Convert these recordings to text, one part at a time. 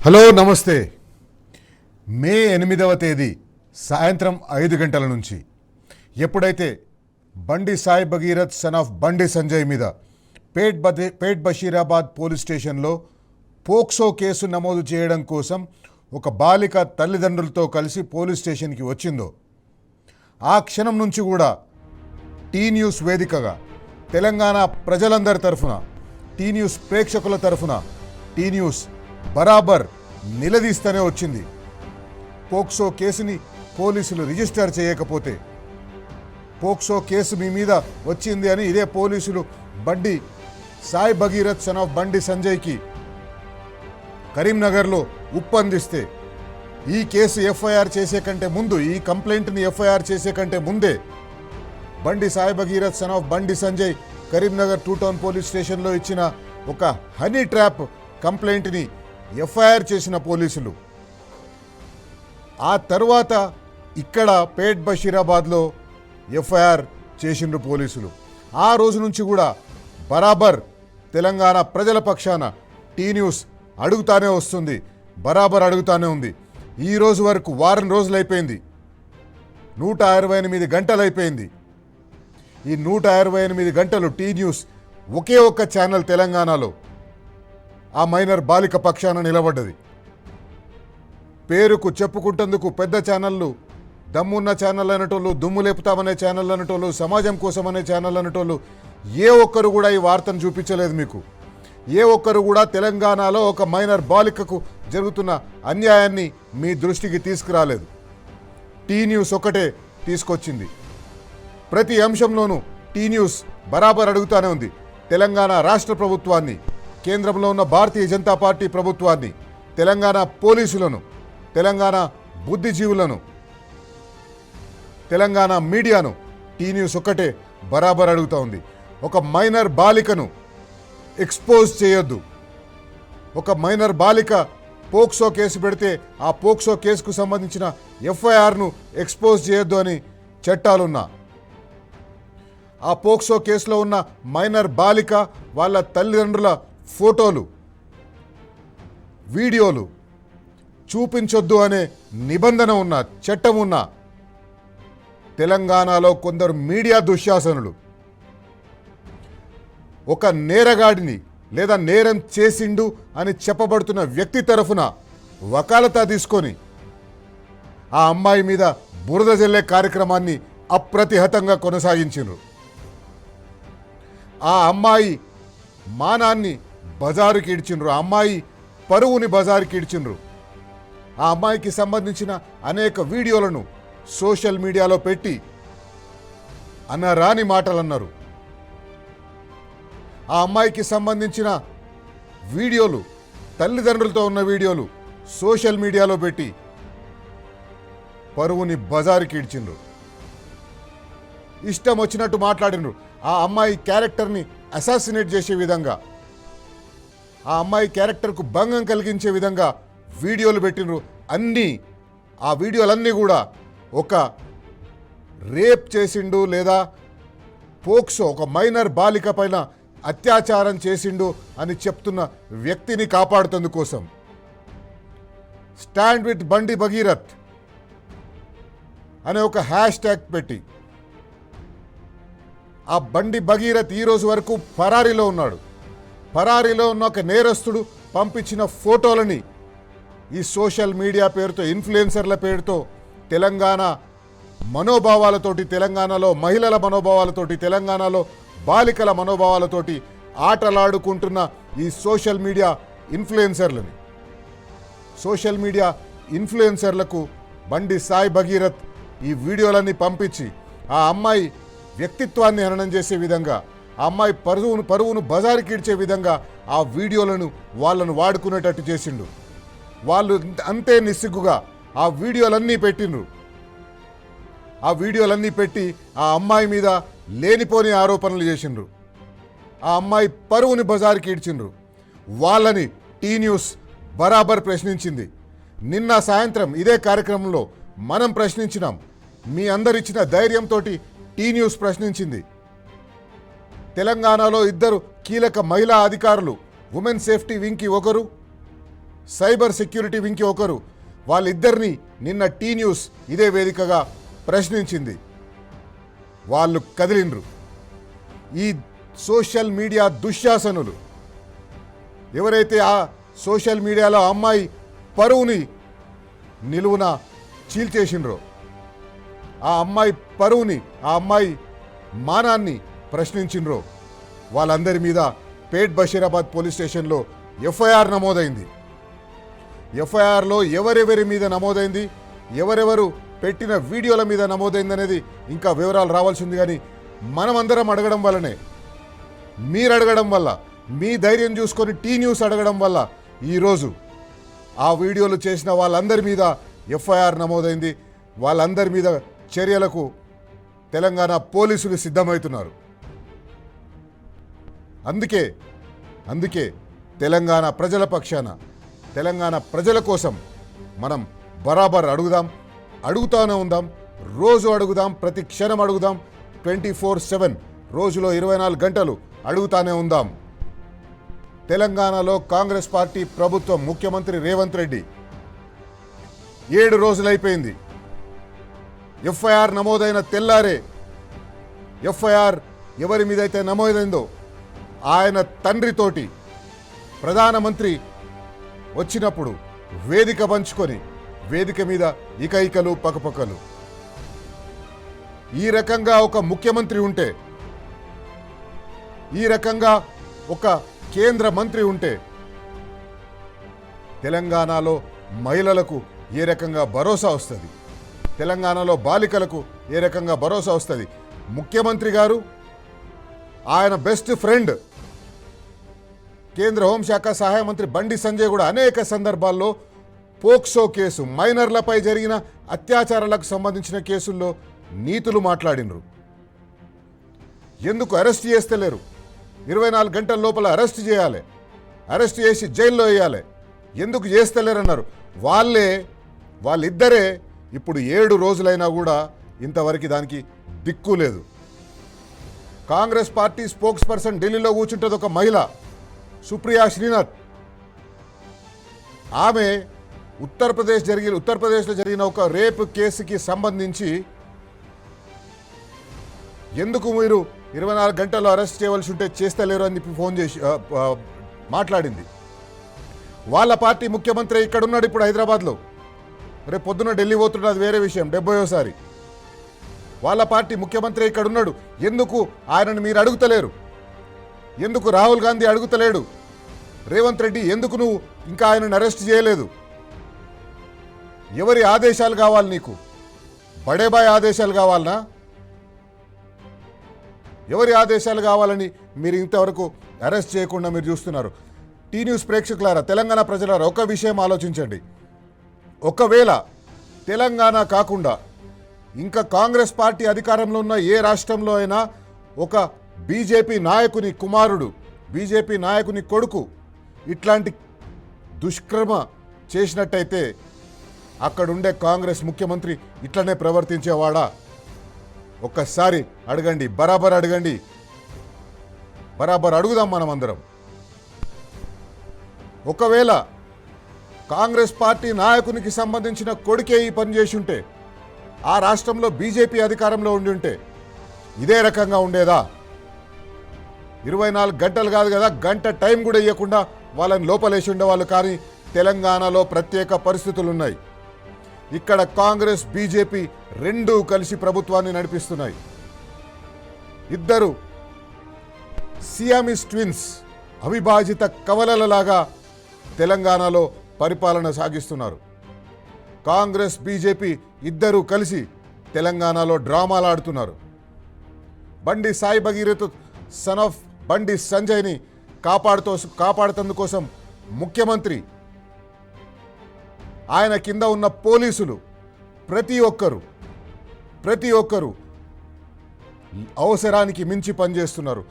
Hello నమస్తే. మే 8వ తేదీ సాయంత్రం 5 గంటల నుంచి ఎప్పుడైతే బండి సాయి భగీరథ్ సన్ ఆఫ్ బండి సంజయ్ మీద పేట్ బషీరాబాద్ పోలీస్ స్టేషన్లో పోక్సో కేసు నమోదు చేయడం కోసం ఒక బాలిక తల్లిదండ్రులతో కలిసి పోలీస్ స్టేషన్కి వచ్చిందో ఆ క్షణం నుంచి కూడా టీ న్యూస్ వేదికగా తెలంగాణ ప్రజలందరి తరఫున, టీ న్యూస్ ప్రేక్షకుల తరఫున టీ న్యూస్ బరాబర్ నిలదీస్తూనే వచ్చింది. పోక్సో కేసుని పోలీసులు రిజిస్టర్ చేయకపోతే, పోక్సో కేసు మీ మీద వచ్చింది అని ఇదే పోలీసులు బండి సాయి భగీరథ్ సన్ ఆఫ్ బండి సంజయ్కి కరీంనగర్లో ఉప్పందిస్తే, ఈ కేసు ఎఫ్ఐఆర్ చేసే కంటే ముందు, ఈ కంప్లైంట్ని ఎఫ్ఐఆర్ చేసే కంటే ముందే బండి Sai Bhagirath son of Bandi Sanjay Karimnagar 2 town police స్టేషన్లో ఇచ్చిన ఒక హనీ ట్రాప్ కంప్లైంట్ని ఎఫ్ఐఆర్ చేసిన పోలీసులు ఆ తర్వాత ఇక్కడ పేట్ బషీరాబాద్లో ఎఫ్ఐఆర్ చేసిండ్రు పోలీసులు. ఆ రోజు నుంచి కూడా బరాబర్ తెలంగాణ ప్రజల పక్షాన టీ న్యూస్ అడుగుతానే వస్తుంది, బరాబర్ అడుగుతానే ఉంది. ఈ రోజు వరకు వారం రోజులు అయిపోయింది, 128 గంటలు అయిపోయింది. ఈ 128 గంటలు టీ న్యూస్ ఒకే ఒక్క ఛానల్ తెలంగాణలో ఆ మైనర్ బాలిక పక్షాన నిలబడ్డది. పేరుకు చెప్పుకుంటందుకు పెద్ద ఛానళ్ళు, దమ్మున్న ఛానల్ అనేటోళ్ళు, దుమ్ము లేపుతామనే ఛానల్ అనేటోళ్ళు, సమాజం కోసం అనే ఛానల్ అనేటోళ్ళు ఏ ఒక్కరు కూడా ఈ వార్తను చూపించలేదు మీకు. ఏ ఒక్కరు కూడా తెలంగాణలో ఒక మైనర్ బాలికకు జరుగుతున్న అన్యాయాన్ని మీ దృష్టికి తీసుకురాలేదు. టీ న్యూస్ ఒకటే తీసుకొచ్చింది. ప్రతి అంశంలోనూ టీ న్యూస్ బరాబర్ అడుగుతూనే ఉంది. తెలంగాణ రాష్ట్ర ప్రభుత్వాన్ని, కేంద్రంలో ఉన్న భారతీయ జనతా పార్టీ ప్రభుత్వాన్ని, తెలంగాణ పోలీసులను, తెలంగాణ బుద్ధిజీవులను, తెలంగాణ మీడియాను టీ న్యూస్ ఒక్కటే బరాబర్ అడుగుతూ ఉంది. ఒక మైనర్ బాలికను ఎక్స్పోజ్ చేయొద్దు. ఒక మైనర్ బాలిక పోక్సో కేసు పెడితే ఆ పోక్సో కేసుకు సంబంధించిన ఎఫ్ఐఆర్ను ఎక్స్పోజ్ చేయొద్దు అని చట్టాలున్నా, ఆ పోక్సో కేసులో ఉన్న మైనర్ బాలిక వాళ్ళ తల్లిదండ్రుల ఫోటోలు, వీడియోలు చూపించొద్దు అనే నిబంధన ఉన్న, చట్టం ఉన్న తెలంగాణలో కొందరు మీడియా దుశ్శాసనులు ఒక నేరగాడిని లేదా నేరం చేసిండు అని చెప్పబడుతున్న వ్యక్తి తరఫున వకాలతా తీసుకొని ఆ అమ్మాయి మీద బురద జల్లే కార్యక్రమాన్ని అప్రతిహతంగా కొనసాగించారు. ఆ అమ్మాయి మానాన్ని బజారుకి ఇడ్చిండ్రు, ఆ అమ్మాయి పరువుని బజారుకి ఇడ్చిండ్రు. ఆ అమ్మాయికి సంబంధించిన అనేక వీడియోలను సోషల్ మీడియాలో పెట్టి అనరాని మాటలు అన్నారు. ఆ అమ్మాయికి సంబంధించిన వీడియోలు, తల్లిదండ్రులతో ఉన్న వీడియోలు సోషల్ మీడియాలో పెట్టి పరువుని బజారుకి ఇడ్చిండ్రు. ఇష్టం వచ్చినట్టు మాట్లాడినరు. ఆ అమ్మాయి క్యారెక్టర్ని అసాసినేట్ చేసే విధంగా, ఆ అమ్మాయి క్యారెక్టర్కు భంగం కలిగించే విధంగా వీడియోలు పెట్టినరు. ఆ వీడియోలన్నీ కూడా ఒక రేప్ చేసిండు లేదా పోక్సో, ఒక మైనర్ బాలిక పైన అత్యాచారం చేసిండు అని చెప్తున్న వ్యక్తిని కాపాడుతందుకోసం స్టాండ్ విత్ బండి భగీరథ్ అనే ఒక హ్యాష్ ట్యాగ్ పెట్టి ఆ బండి భగీరథ్ ఈరోజు వరకు పరారీలో ఉన్నాడు. పరారీలో ఉన్న ఒక నేరస్తుడు పంపించిన ఫోటోలని ఈ సోషల్ మీడియా పేరుతో, ఇన్ఫ్లుయెన్సర్ల పేరుతో తెలంగాణ మనోభావాలతోటి, తెలంగాణలో మహిళల మనోభావాలతోటి, తెలంగాణలో బాలికల మనోభావాలతోటి ఆటలాడుకుంటున్న ఈ సోషల్ మీడియా ఇన్ఫ్లుయెన్సర్లని, సోషల్ మీడియా ఇన్ఫ్లుయెన్సర్లకు బండి సాయి భగీరథ్ ఈ వీడియోలన్నీ పంపించి ఆ అమ్మాయి వ్యక్తిత్వాన్ని హననం చేసే విధంగా, ఆ అమ్మాయి పరువును బజారుకి ఇడ్చే విధంగా ఆ వీడియోలను వాళ్ళను వాడుకునేటట్టు చేసిండు. వాళ్ళు అంతే నిస్సిగ్గుగా ఆ వీడియోలన్నీ పెట్టిండ్రు. ఆ వీడియోలన్నీ పెట్టి ఆ అమ్మాయి మీద లేనిపోని ఆరోపణలు చేసిండ్రు. ఆ అమ్మాయి పరువుని బజారుకి ఇడ్చిండ్రు. వాళ్ళని టీ న్యూస్ బరాబర్ ప్రశ్నించింది. నిన్న సాయంత్రం ఇదే కార్యక్రమంలో మనం ప్రశ్నించినాం. మీ అందరిచ్చిన ధైర్యంతో టీ న్యూస్ ప్రశ్నించింది. తెలంగాణలో 2 కీలక మహిళా అధికారులు, ఉమెన్ సేఫ్టీ వింగ్కి ఒకరు, సైబర్ సెక్యూరిటీ వింగ్కి ఒకరు, వాళ్ళిద్దరినీ నిన్న టీ న్యూస్ ఇదే వేదికగా ప్రశ్నించింది. వాళ్ళు కదిలిండ్రు. ఈ సోషల్ మీడియా దుశ్శాసనులు ఎవరైతే ఆ సోషల్ మీడియాలో అమ్మాయి పరువుని నిలువున చీల్చేసిండ్రో, ఆ అమ్మాయి పరువుని, ఆ అమ్మాయి మానాన్ని ప్రశ్నించిండ్రో, వాళ్ళందరి మీద పేట్ బషీరాబాద్ పోలీస్ స్టేషన్లో ఎఫ్ఐఆర్ నమోదైంది. ఎఫ్ఐఆర్లో ఎవరెవరి మీద నమోదైంది, ఎవరెవరు పెట్టిన వీడియోల మీద నమోదైంది అనేది ఇంకా వివరాలు రావాల్సింది. కానీ మనమందరం అడగడం వల్లనే, మీరు అడగడం వల్ల, మీ ధైర్యం చూసుకొని టీ న్యూస్ అడగడం వల్ల ఈరోజు ఆ వీడియోలు చేసిన వాళ్ళందరి మీద ఎఫ్ఐఆర్ నమోదైంది. వాళ్ళందరి మీద చర్యలకు తెలంగాణ పోలీసులు సిద్ధమవుతున్నారు. అందుకే తెలంగాణ ప్రజల పక్షాన, తెలంగాణ ప్రజల కోసం మనం బరాబర్ అడుగుతానే ఉందాం. రోజు అడుగుదాం, ప్రతి క్షణం అడుగుదాం. 24/7 రోజులో 24 గంటలు అడుగుతానే ఉందాం. తెలంగాణలో కాంగ్రెస్ పార్టీ ప్రభుత్వం, ముఖ్యమంత్రి రేవంత్ రెడ్డి 7 రోజులైపోయింది. ఎఫ్ఐఆర్ నమోదైన తెల్లారే, ఎఫ్ఐఆర్ ఎవరి మీదైతే నమోదైందో ఆయన తండ్రితోటి ప్రధానమంత్రి వచ్చినప్పుడు వేదిక పంచుకొని, వేదిక మీద ఇకలు పకపకలు. ఈ రకంగా ఒక ముఖ్యమంత్రి ఉంటే, ఈ రకంగా ఒక కేంద్ర మంత్రి ఉంటే తెలంగాణలో మహిళలకు ఏ రకంగా భరోసా వస్తుంది, తెలంగాణలో బాలికలకు ఏ రకంగా భరోసా వస్తుంది. ముఖ్యమంత్రి గారు, ఆయన బెస్ట్ ఫ్రెండ్ కేంద్ర హోంశాఖ సహాయ మంత్రి బండి సంజయ్ కూడా అనేక సందర్భాల్లో పోక్సో కేసు, మైనర్లపై జరిగిన అత్యాచారాలకు సంబంధించిన కేసుల్లో నీతులు మాట్లాడినరు. ఎందుకు అరెస్ట్ చేస్తలేరు? 24 గంటల లోపల అరెస్ట్ చేయాలి, అరెస్ట్ చేసి జైల్లో వేయాలి, ఎందుకు చేస్తలేరన్నారు. వాళ్ళిద్దరే ఇప్పుడు 7 రోజులైనా కూడా ఇంతవరకు దానికి దిక్కు లేదు. కాంగ్రెస్ పార్టీ స్పోక్స్ పర్సన్ ఢిల్లీలో కూర్చుంటుంది ఒక మహిళ, సుప్రియా శ్రీనాథ్. ఆమె ఉత్తరప్రదేశ్లో జరిగిన ఒక రేప్ కేసుకి సంబంధించి ఎందుకు మీరు 24 గంటల్లో అరెస్ట్ చేయవలసి ఉంటే చేస్తలేరు అని చెప్పి ఫోన్ చేసి మాట్లాడింది. వాళ్ళ పార్టీ ముఖ్యమంత్రి ఇక్కడ ఉన్నాడు ఇప్పుడు హైదరాబాద్లో, రేపు పొద్దున్న ఢిల్లీ పోతున్నాడు, అది వేరే విషయం, 70వ వాళ్ళ పార్టీ ముఖ్యమంత్రి ఇక్కడ ఉన్నాడు. ఎందుకు ఆయనను మీరు అడుగుతలేరు? ఎందుకు రాహుల్ గాంధీ అడుగుతలేడు? రేవంత్ రెడ్డి ఎందుకు నువ్వు ఇంకా ఆయనను అరెస్ట్ చేయలేదు? ఎవరి ఆదేశాలు కావాలి నీకు? బడేబాయ్ ఆదేశాలు కావాలనా? ఎవరి ఆదేశాలు కావాలని మీరు ఇంతవరకు అరెస్ట్ చేయకుండా మీరు చూస్తున్నారు? టీ న్యూస్ ప్రేక్షకులారా, తెలంగాణ ప్రజలారా, ఒక విషయం ఆలోచించండి. ఒకవేళ తెలంగాణ కాకుండా ఇంకా కాంగ్రెస్ పార్టీ అధికారంలో ఉన్న ఏ రాష్ట్రంలో అయినా ఒక బీజేపీ నాయకుని కుమారుడు, బీజేపీ నాయకుని కొడుకు ఇట్లాంటి దుష్కర్మ చేసినట్టయితే అక్కడుండే కాంగ్రెస్ ముఖ్యమంత్రి ఇట్లనే ప్రవర్తించేవాడా? ఒక్కసారి అడగండి, బరాబర్ అడగండి, బరాబర్ అడుగుదాం మనమందరం. ఒకవేళ కాంగ్రెస్ పార్టీ నాయకునికి సంబంధించిన కొడుకే ఈ పని చేసి ఉంటే, ఆ రాష్ట్రంలో బీజేపీ అధికారంలో ఉండి ఉంటే ఇదే రకంగా ఉండేదా? 24 గంటలు కాదు కదా, గంట టైం కూడా ఇవ్వకుండా వాళ్ళని లోపలేసి ఉండేవాళ్ళు. కానీ తెలంగాణలో ప్రత్యేక పరిస్థితులు ఉన్నాయి. ఇక్కడ కాంగ్రెస్ బీజేపీ రెండూ కలిసి ప్రభుత్వాన్ని నడిపిస్తున్నాయి. ఇద్దరు సియామిస్ ట్విన్స్, అవిభాజిత కవలలలాగా తెలంగాణలో పరిపాలన సాగిస్తున్నారు. కాంగ్రెస్ బీజేపీ ఇద్దరూ కలిసి తెలంగాణలో డ్రామాలు ఆడుతున్నారు. బండి సాయి భగీరథ్ సన్ ఆఫ్ బండి సంజయ్ని కాపాడుతందుకోసం ముఖ్యమంత్రి, ఆయన కింద ఉన్న పోలీసులు ప్రతి ఒక్కరు అవసరానికి మించి పనిచేస్తున్నారు.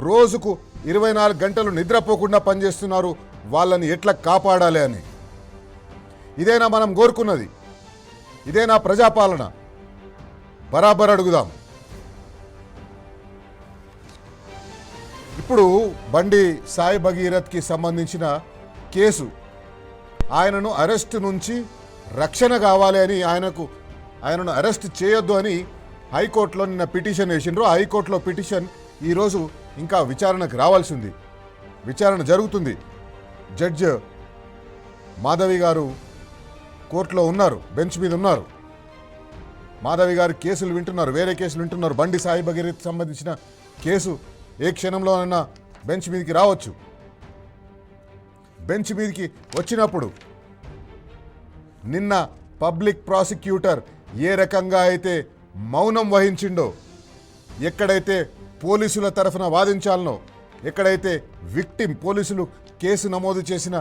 రోజుకు 24 గంటలు నిద్రపోకుండా పనిచేస్తున్నారు వాళ్ళని ఎట్లా కాపాడాలి అని. ఇదేనా మనం కోరుకున్నది? ఇదేనా ప్రజాపాలన? బరాబర్ అడుగుదాం. ఇప్పుడు బండి సాయి భగీరథ్కి సంబంధించిన కేసు, ఆయనను అరెస్ట్ నుంచి రక్షణ కావాలి అని ఆయనను అరెస్ట్ చేయొద్దు అని హైకోర్టులో నిన్న పిటిషన్ వేసిండ్రు. హైకోర్టులో పిటిషన్ ఈరోజు ఇంకా విచారణకు రావాల్సింది. విచారణ జరుగుతుంది. జడ్జి మాధవి గారు కోర్టులో ఉన్నారు, బెంచ్ మీద ఉన్నారు. మాధవి గారు కేసులు వింటున్నారు, వేరే కేసులు వింటున్నారు. బండి సాయి భగీరథ్ సంబంధించిన కేసు ఏ క్షణంలోనైనా బెంచ్ మీదకి రావచ్చు. బెంచ్ మీదకి వచ్చినప్పుడు నిన్న పబ్లిక్ ప్రాసిక్యూటర్ ఏ రకంగా అయితే మౌనం వహించిండో, ఎక్కడైతే పోలీసుల తరఫున వాదించాలనో, ఎక్కడైతే పోలీసులు కేసు నమోదు చేసిన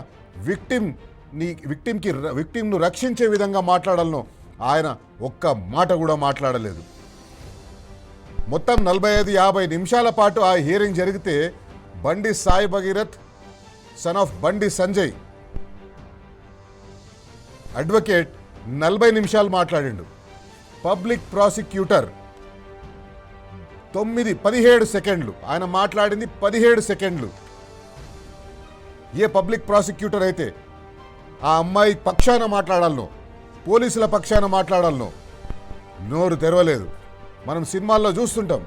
విక్టిమ్ను రక్షించే విధంగా మాట్లాడాలనో ఆయన ఒక్క మాట కూడా మాట్లాడలేదు. మొత్తం 45-50 నిమిషాల పాటు ఆ హియరింగ్ జరిగితే బండి Sai Bhagirath son of Bandi Sanjay advocate 40 నిమిషాలు మాట్లాడిండు. పబ్లిక్ ప్రాసిక్యూటర్ 17 సెకండ్లు, ఆయన మాట్లాడింది 17 సెకండ్లు. ఏ పబ్లిక్ ప్రాసిక్యూటర్ అయితే ఆ అమ్మాయి పక్షాన మాట్లాడాలనో, పోలీసుల పక్షాన మాట్లాడాలనో నోరు తెరవలేదు. మనం సినిమాల్లో చూస్తుంటాం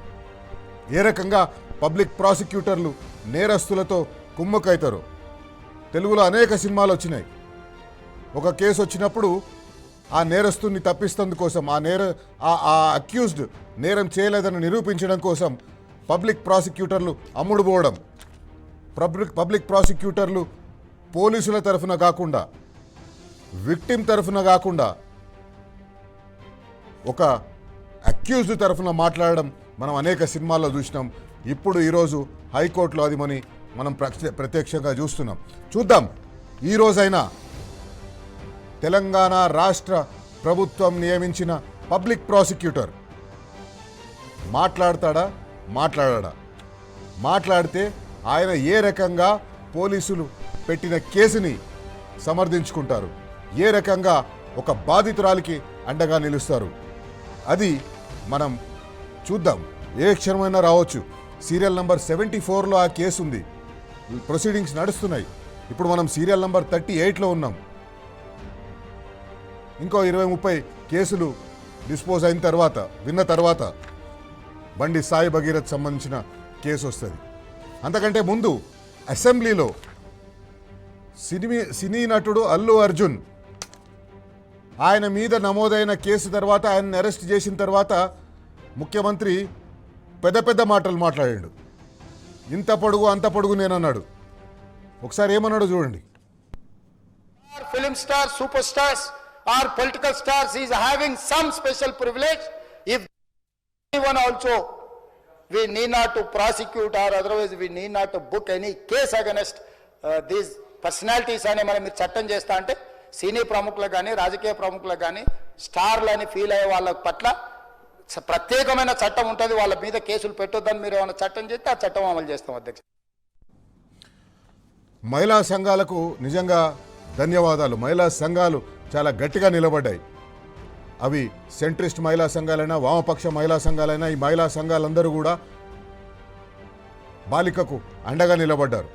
ఏ రకంగా పబ్లిక్ ప్రాసిక్యూటర్లు నేరస్తులతో కుమ్మక్కైతారు. తెలుగులో అనేక సినిమాలు వచ్చినాయి. ఒక కేసు వచ్చినప్పుడు ఆ నేరస్తుని తప్పిస్తందుకోసం, ఆ అక్యూజ్డ్ నేరం చేయలేదని నిరూపించడం కోసం పబ్లిక్ ప్రాసిక్యూటర్లు అమ్ముడు పోవడం, పబ్లిక్ ప్రాసిక్యూటర్లు పోలీసుల తరఫున కాకుండా, విక్టిమ్ తరఫున కాకుండా ఒక అక్యూజ్డ్ తరఫున మాట్లాడడం మనం అనేక సినిమాల్లో చూసినాం. ఇప్పుడు ఈరోజు హైకోర్టులో అది మనం ప్రత్యక్షంగా చూస్తున్నాం. చూద్దాం ఈరోజైనా తెలంగాణ రాష్ట్ర ప్రభుత్వం నియమించిన పబ్లిక్ ప్రాసిక్యూటర్ మాట్లాడతాడా, మాట్లాడా? మాట్లాడితే ఆయన ఏ రకంగా పోలీసులు పెట్టిన కేసుని సమర్థించుకుంటారు, ఏ రకంగా ఒక బాధితురాలికి అండగా నిలుస్తారు, అది మనం చూద్దాం. ఏ క్షణమైనా రావచ్చు. సీరియల్ నంబర్ 74లో ఆ కేసు ఉంది, ప్రొసీడింగ్స్ నడుస్తున్నాయి. ఇప్పుడు మనం సీరియల్ నంబర్ 38లో ఉన్నాం. ఇంకో 20-30 కేసులు డిస్పోజ్ అయిన తర్వాత, విన్న తర్వాత బండి సాయి భగీరథ్ సంబంధించిన కేసు వస్తుంది. అంతకంటే ముందు అసెంబ్లీలో సినీ నటుడు అల్లు అర్జున్ ఆయన మీద నమోదైన కేసు తర్వాత, ఆయన్ని అరెస్ట్ చేసిన తర్వాత ముఖ్యమంత్రి పెద్ద పెద్ద మాటలు మాట్లాడాడు. ఇంత పొడుగు అంత పొడుగు నేనన్నాడు. ఒకసారి ఏమన్నాడో చూడండి. Film star, super stars or political stars is having some special privilege. If anyone also, we need not to prosecute or otherwise we need not to book any case against these personalities అని మనం మీరు చట్టం చేస్తా అంటే సినీ ప్రముఖులకు కానీ, రాజకీయ ప్రముఖులకు కానీ, స్టార్లు అని ఫీల్ అయ్యే వాళ్ళ పట్ల ప్రత్యేకమైన చట్టం ఉంటుంది. వాళ్ళ మీద కేసులు పెట్టొద్దని మీరు ఏమైనా చట్టం చేస్తే ఆ చట్టం అమలు చేస్తాం. అధ్యక్ష, మహిళా సంఘాలకు నిజంగా ధన్యవాదాలు. మహిళా సంఘాలు చాలా గట్టిగా నిలబడ్డాయి. అవి సెంట్రిస్ట్ మహిళా సంఘాలైనా, వామపక్ష మహిళా సంఘాలైనా, ఈ మహిళా సంఘాలందరూ కూడా బాలికకు అండగా నిలబడ్డారు.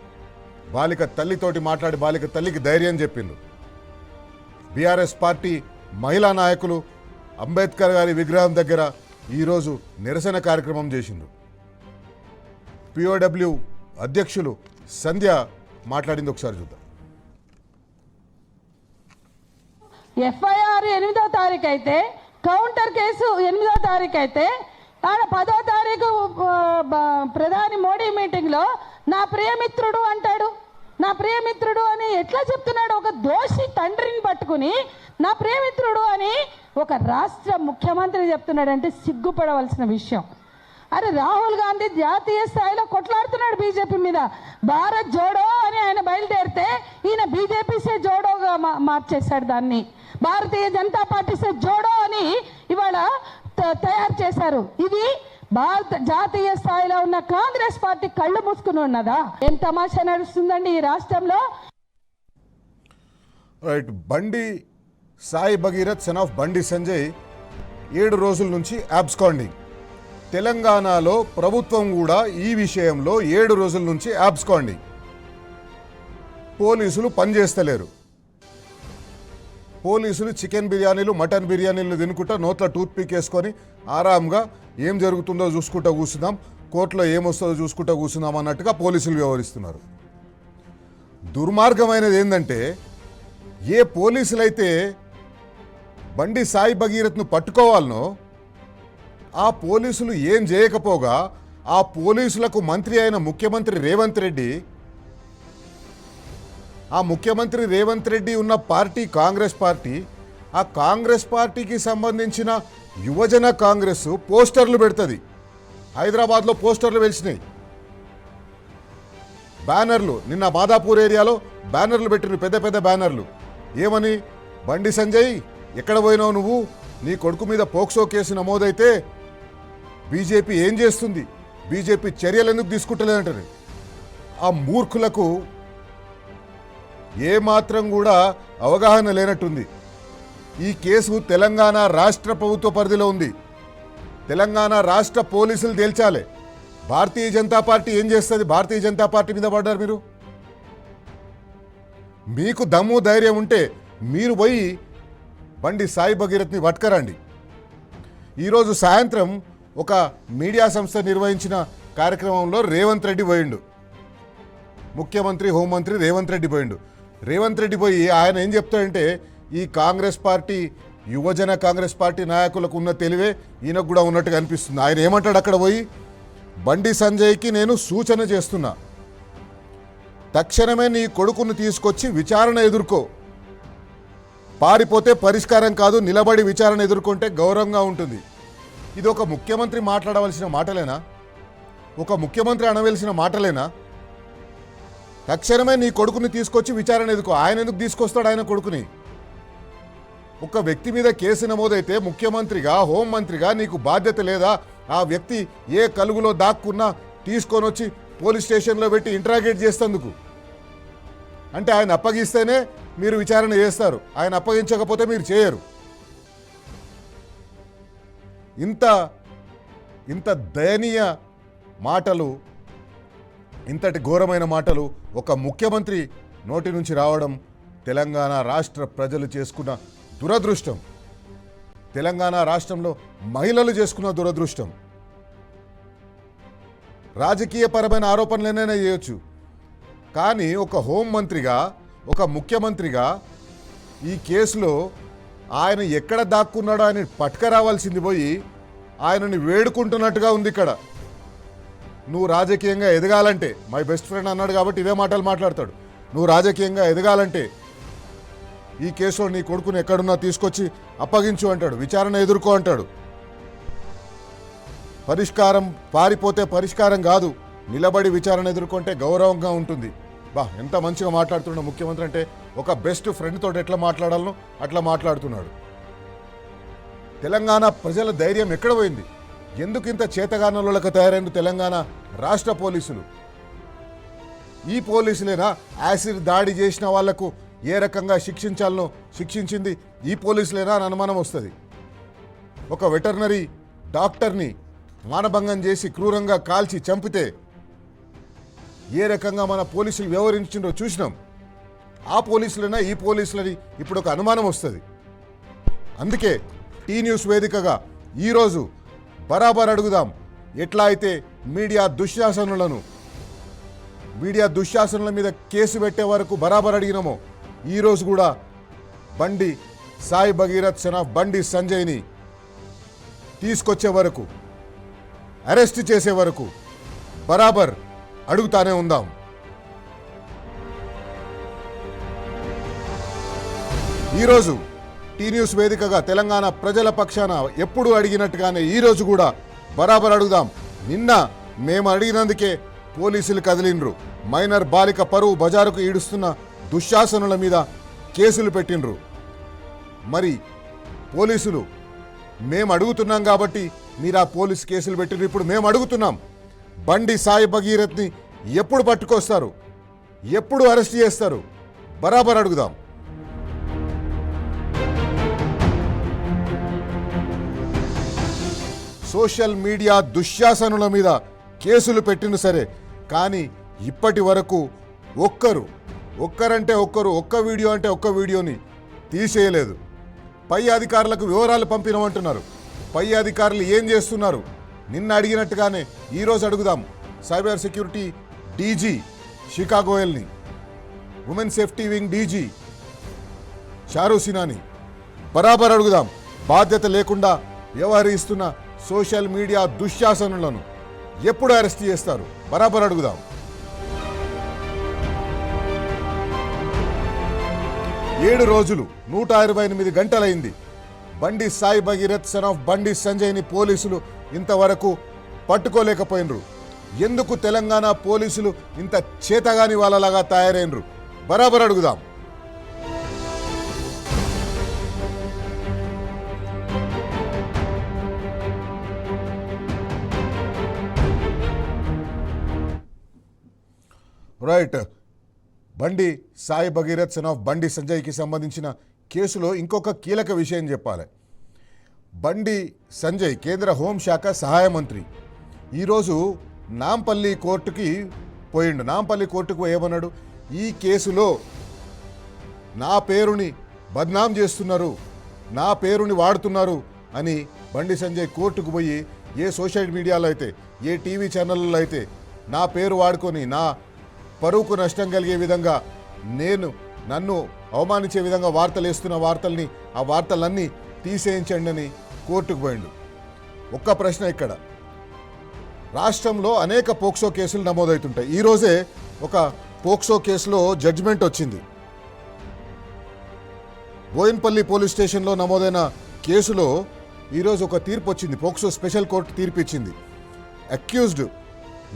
బాలిక తల్లితోటి మాట్లాడి బాలిక తల్లికి ధైర్యం చెప్పిండ్రు. బీఆర్ఎస్ పార్టీ మహిళా నాయకులు అంబేద్కర్ గారి విగ్రహం దగ్గర ఈరోజు నిరసన కార్యక్రమం చేసిండ్రు. పిఓడబ్ల్యూ అధ్యక్షులు సంధ్య మాట్లాడింది, ఒకసారి చూద్దాం. ఎఫ్ఐఆర్ 8వ తారీఖు అయితే, కౌంటర్ కేసు 8వ తారీఖు అయితే, ఆడ 10వ తారీఖు ప్రధాని మోడీ మీటింగ్లో నా ప్రియమిత్రుడు అంటాడు. నా ప్రియమిత్రుడు అని ఎట్లా చెప్తున్నాడు? ఒక దోషి తండ్రిని పట్టుకుని నా ప్రియమిత్రుడు అని ఒక రాష్ట్ర ముఖ్యమంత్రి చెప్తున్నాడంటే సిగ్గుపడవలసిన విషయం. అరే, రాహుల్ గాంధీ జాతీయ స్థాయిలో కొట్లాడుతున్నాడు బీజేపీ మీద. భారత్ జోడో అని ఆయన బయలుదేరితే ఈయన బీజేపీ జోడోగా మార్చేశాడు దాన్ని. భారతీయ జనతా పార్టీ జోడో అని ఇవాళ తయారు చేశారు. ఇది భారత జాతీయ స్థాయిలో ఉన్న కాంగ్రెస్ పార్టీ కళ్ళు మూసుకుని ఉన్నదా? ఏం తమాషా నడుస్తుందండి ఈ రాష్ట్రంలో? రైట్. బండి సాయి భగీరథ్ సన్ ఆఫ్ బండి సంజయ్ 7 రోజుల నుంచి అబ్స్కాండింగ్. తెలంగాణలో ప్రభుత్వం కూడా ఈ విషయంలో 7 రోజుల నుంచి అబ్స్కాండింగ్. పోలీసులు పనిచేస్తలేరు. పోలీసులు చికెన్ బిర్యానీలు మటన్ బిర్యానీలు తినుకుంటా నోట్ల టూత్ పిక్ వేసుకొని ఆరాంగా ఏం జరుగుతుందో చూసుకుంటూ కూర్చుందాం, కోర్టులో ఏమొస్తుందో చూసుకుంటూ కూర్చుందాం అన్నట్టుగా పోలీసులు వ్యవహరిస్తున్నారు. దుర్మార్గమైనది ఏంటంటే ఏ పోలీసులైతే బండి సాయి భగీరథ్ను పట్టుకోవాలనో ఆ పోలీసులు ఏం చేయకపోగా ఆ పోలీసులకు మంత్రి అయిన ముఖ్యమంత్రి రేవంత్ రెడ్డి, ఆ ముఖ్యమంత్రి రేవంత్ రెడ్డి ఉన్న పార్టీ కాంగ్రెస్ పార్టీ, ఆ కాంగ్రెస్ పార్టీకి సంబంధించిన యువజన కాంగ్రెస్ పోస్టర్లు పెడుతుంది. హైదరాబాద్లో పోస్టర్లు వెలిసినాయి, బ్యానర్లు. నిన్న మాదాపూర్ ఏరియాలో బ్యానర్లు పెట్టిన పెద్ద పెద్ద బ్యానర్లు. ఏమని? బండి సంజయ్ ఎక్కడ పోయినావు నువ్వు, నీ కొడుకు మీద పోక్సో కేసు నమోదైతే బీజేపీ ఏం చేస్తుంది, బీజేపీ చర్యలు ఎందుకు తీసుకుంటలేదంటారు. ఆ మూర్ఖులకు ఏమాత్రం కూడా అవగాహన లేనట్టుంది. ఈ కేసు తెలంగాణ రాష్ట్ర ప్రభుత్వ పరిధిలో ఉంది. తెలంగాణ రాష్ట్ర పోలీసులు తేల్చాలి. భారతీయ జనతా పార్టీ ఏం చేస్తుంది? భారతీయ జనతా పార్టీ మీద పడ్డారు మీరు. మీకు దమ్ము ధైర్యం ఉంటే మీరు పోయి బండి సాయి భగీరథ్ని పట్టుకరండి. ఈరోజు సాయంత్రం ఒక మీడియా సంస్థ నిర్వహించిన కార్యక్రమంలో రేవంత్ రెడ్డి పోయిండు. ముఖ్యమంత్రి హోంమంత్రి రేవంత్ రెడ్డి పోయిండు. రేవంత్ రెడ్డి పోయి ఆయన ఏం చెప్తాడంటే, ఈ కాంగ్రెస్ పార్టీ యువజన కాంగ్రెస్ పార్టీ నాయకులకు ఉన్న తెలివే ఈయనకు కూడా ఉన్నట్టుగా అనిపిస్తుంది. ఆయన ఏమంటాడు అక్కడ పోయి, బండి సంజయ్కి నేను సూచన చేస్తున్నా, తక్షణమే నీ కొడుకును తీసుకొచ్చి విచారణ ఎదుర్కో. పారిపోతే పరిష్కారం కాదు, నిలబడి విచారణ ఎదుర్కొంటే గౌరవంగా ఉంటుంది. ఇది ఒక ముఖ్యమంత్రి మాట్లాడవలసిన మాటలేనా? ఒక ముఖ్యమంత్రి అనవలసిన మాటలేనా? తక్షణమే నీ కొడుకుని తీసుకొచ్చి విచారణ ఎదుర్కో. ఆయన ఎందుకు తీసుకొస్తాడు ఆయన కొడుకుని? ఒక వ్యక్తి మీద కేసు నమోదైతే ముఖ్యమంత్రిగా హోంమంత్రిగా నీకు బాధ్యత లేదా? ఆ వ్యక్తి ఏ కలుగులో దాక్కున్నా తీసుకొని వచ్చి పోలీస్ స్టేషన్లో పెట్టి ఇంటరాగేట్ చేసేందుకు. అంటే ఆయన అప్పగిస్తేనే మీరు విచారణ చేస్తారు, ఆయన అప్పగించకపోతే మీరు చేయరు. ఇంత దయనీయ మాటలు, ఇంతటి ఘోరమైన మాటలు ఒక ముఖ్యమంత్రి నోటి నుంచి రావడం తెలంగాణ రాష్ట్ర ప్రజలు చేసుకున్న దురదృష్టం. తెలంగాణ రాష్ట్రంలో మహిళలు చేసుకున్న దురదృష్టం. రాజకీయపరమైన ఆరోపణలు ఏమైనా చేయొచ్చు, కానీ ఒక హోంమంత్రిగా ఒక ముఖ్యమంత్రిగా ఈ కేసులో ఆయన ఎక్కడ దాక్కున్నాడో ఆయన పట్టుకరావాల్సింది పోయి ఆయనని వేడుకుంటున్నట్టుగా ఉంది ఇక్కడ. నువ్వు రాజకీయంగా ఎదగాలంటే, మై బెస్ట్ ఫ్రెండ్ అన్నాడు కాబట్టి ఇవే మాటలు మాట్లాడతాడు, నువ్వు రాజకీయంగా ఎదగాలంటే ఈ కేసులో నీ కొడుకుని ఎక్కడున్నా తీసుకొచ్చి అప్పగించు అంటాడు, విచారణ ఎదుర్కో అంటాడు. పరిష్కారం పారిపోతే పరిష్కారం కాదు, నిలబడి విచారణ ఎదుర్కొంటే గౌరవంగా ఉంటుంది. బా, ఎంత మంచిగా మాట్లాడుతున్నాడు ముఖ్యమంత్రి అంటే, ఒక బెస్ట్ ఫ్రెండ్ తోటి ఎట్లా మాట్లాడాలనో అట్లా మాట్లాడుతున్నాడు. తెలంగాణ ప్రజల ధైర్యం ఎక్కడ పోయింది? ఎందుకు ఇంత చేతగానలకు తయారైన తెలంగాణ రాష్ట్ర పోలీసులు? ఈ పోలీసులేనా యాసిడ్ దాడి చేసిన వాళ్లకు ఏ రకంగా శిక్షించాలనో శిక్షించింది? ఈ పోలీసులేనా అని అనుమానం వస్తుంది. ఒక వెటర్నరీ డాక్టర్ని మానభంగం చేసి క్రూరంగా కాల్చి చంపితే ఏ రకంగా మన పోలీసులు వ్యవహరించిందో చూసినాం. ఆ పోలీసులైనా ఈ పోలీసులని ఇప్పుడు ఒక అనుమానం వస్తుంది. అందుకే టీ న్యూస్ వేదికగా ఈరోజు బరాబర్ అడుగుదాం, ఎట్లా అయితే మీడియా దుశ్శాసనుల మీద కేసు పెట్టే వరకు బరాబర్ అడిగినామో, ఈరోజు కూడా బండి సాయి భగీరథ్ సన్ ఆఫ్ బండి సంజయ్ని తీసుకొచ్చే వరకు, అరెస్ట్ చేసే వరకు బరాబర్ అడుగుతానే ఉందాం. ఈరోజు టీ న్యూస్ వేదికగా తెలంగాణ ప్రజల పక్షాన ఎప్పుడు అడిగినట్టుగానే ఈరోజు కూడా బరాబర్ అడుగుదాం. నిన్న మేము అడిగినందుకే పోలీసులు కదిలిండ్రు. మైనర్ బాలిక పరువు బజారుకు ఈడుస్తున్న దుశ్శాసనుల మీద కేసులు పెట్టిండ్రు. మరి పోలీసులు మేము అడుగుతున్నాం కాబట్టి మీరు ఆ పోలీసు కేసులు పెట్టిండ్రు. ఇప్పుడు మేము అడుగుతున్నాం, బండి సాయి భగీరథ్ని ఎప్పుడు పట్టుకొస్తారు, ఎప్పుడు అరెస్ట్ చేస్తారు? బరాబర్ అడుగుదాం. సోషల్ మీడియా దుశ్శాసనుల మీద కేసులు పెట్టిన సరే, కానీ ఇప్పటి వరకు ఒక్క వీడియో అంటే ఒక్క వీడియోని తీసేయలేదు. పై అధికారులకు వివరాలు పంపినమంటున్నారు. పై అధికారులు ఏం చేస్తున్నారు? నిన్న అడిగినట్టుగానే ఈరోజు అడుగుదాం సైబర్ సెక్యూరిటీ డీజీ శిఖా గోయల్ని, ఉమెన్ సేఫ్టీ వింగ్ డీజీ షారూ సినాని. బరాబర్ అడుగుదాం, బాధ్యత లేకుండా వ్యవహరిస్తున్న సోషల్ మీడియా దుశ్శాసనులను ఎప్పుడు అరెస్ట్ చేస్తారు? బరాబర్ అడుగుదాం. ఏడు రోజులు 128 గంటలైంది. బండి సాయి భగీరథ్ సన్ ఆఫ్ బండి సంజయ్ని పోలీసులు ఇంతవరకు పట్టుకోలేకపోయినరు. ఎందుకు తెలంగాణ పోలీసులు ఇంత చేతగాని వాళ్ళలాగా తయారైనరు? బరాబర్ అడుగుదాం. రైట్, బండి సాయి భగీరథ్ సన్ ఆఫ్ బండి సంజయ్కి సంబంధించిన కేసులో ఇంకొక కీలక విషయం చెప్పాలి. బండి సంజయ్ కేంద్ర హోంశాఖ సహాయ మంత్రి ఈరోజు నాంపల్లి కోర్టుకి పోయిండు. నాంపల్లి కోర్టుకు ఏమన్నాడు? ఈ కేసులో నా పేరుని బద్నాం చేస్తున్నారు, నా పేరుని వాడుతున్నారు అని బండి సంజయ్ కోర్టుకు పోయి ఏ సోషల్ మీడియాలో అయితే, ఏ టీవీ ఛానళ్ళలో అయితే నా పేరు వాడుకొని నా పరువుకు నష్టం కలిగే విధంగా నన్ను అవమానించే విధంగా వార్తలు వేస్తున్న ఆ వార్తలన్నీ తీసేయించండి అని కోర్టుకు పోయిండు. ఒక్క ప్రశ్న ఇక్కడ, రాష్ట్రంలో అనేక పోక్సో కేసులు నమోదవుతుంటాయి. ఈరోజే ఒక పోక్సో కేసులో జడ్జిమెంట్ వచ్చింది. బోయిన్పల్లి పోలీస్ స్టేషన్లో నమోదైన కేసులో ఈరోజు ఒక తీర్పు వచ్చింది. పోక్సో స్పెషల్ కోర్టు తీర్పు ఇచ్చింది. అక్యూజ్డ్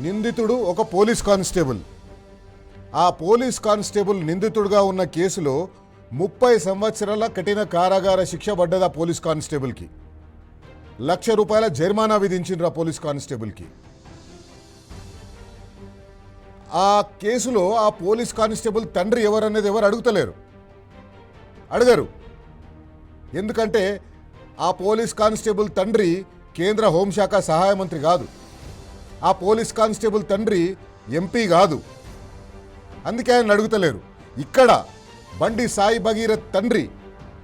నిందితుడు ఒక పోలీస్ కానిస్టేబుల్. ఆ పోలీస్ కానిస్టేబుల్ నిందితుడుగా ఉన్న కేసులో 30 సంవత్సరాల కఠిన కారాగార శిక్ష పడ్డది. ఆ పోలీస్ కానిస్టేబుల్కి ₹1,00,000 జరిమానా విధించిండ్రు ఆ పోలీస్ కానిస్టేబుల్కి. ఆ కేసులో ఆ పోలీస్ కానిస్టేబుల్ తండ్రి ఎవరనేది ఎవరు అడగరు. ఎందుకంటే ఆ పోలీస్ కానిస్టేబుల్ తండ్రి కేంద్ర హోంశాఖ సహాయ మంత్రి కాదు. ఆ పోలీస్ కానిస్టేబుల్ తండ్రి ఎంపీ కాదు. అందుకే ఆయన అడుగుతలేరు. ఇక్కడ బండి సాయి భగీరథ్ తండ్రి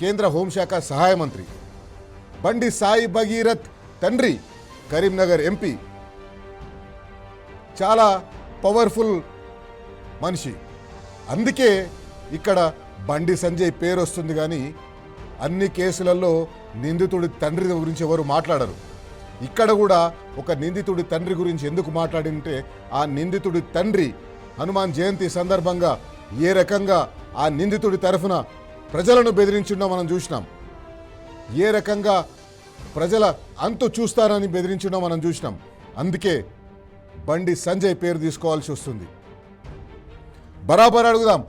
కేంద్ర హోంశాఖ సహాయ మంత్రి, బండి సాయి భగీరథ్ తండ్రి కరీంనగర్ ఎంపీ, చాలా పవర్ఫుల్ మనిషి. అందుకే ఇక్కడ బండి సంజయ్ పేరు వస్తుంది. కానీ అన్ని కేసులలో నిందితుడి తండ్రి గురించి ఎవరు మాట్లాడరు. ఇక్కడ కూడా ఒక నిందితుడి తండ్రి గురించి ఎందుకు మాట్లాడింటే, ఆ నిందితుడి తండ్రి హనుమాన్ జయంతి సందర్భంగా ఏ రకంగా ఆ నిందితుడి తరఫున ప్రజలను బెదిరించిండో మనం చూసినాం. ఏ రకంగా ప్రజల అంతు చూస్తారని బెదిరించిండో మనం చూసినాం. అందుకే బండి సంజయ్ పేరు తీసుకోవాల్సి వస్తుంది. బరాబర్ అడుగుదాం.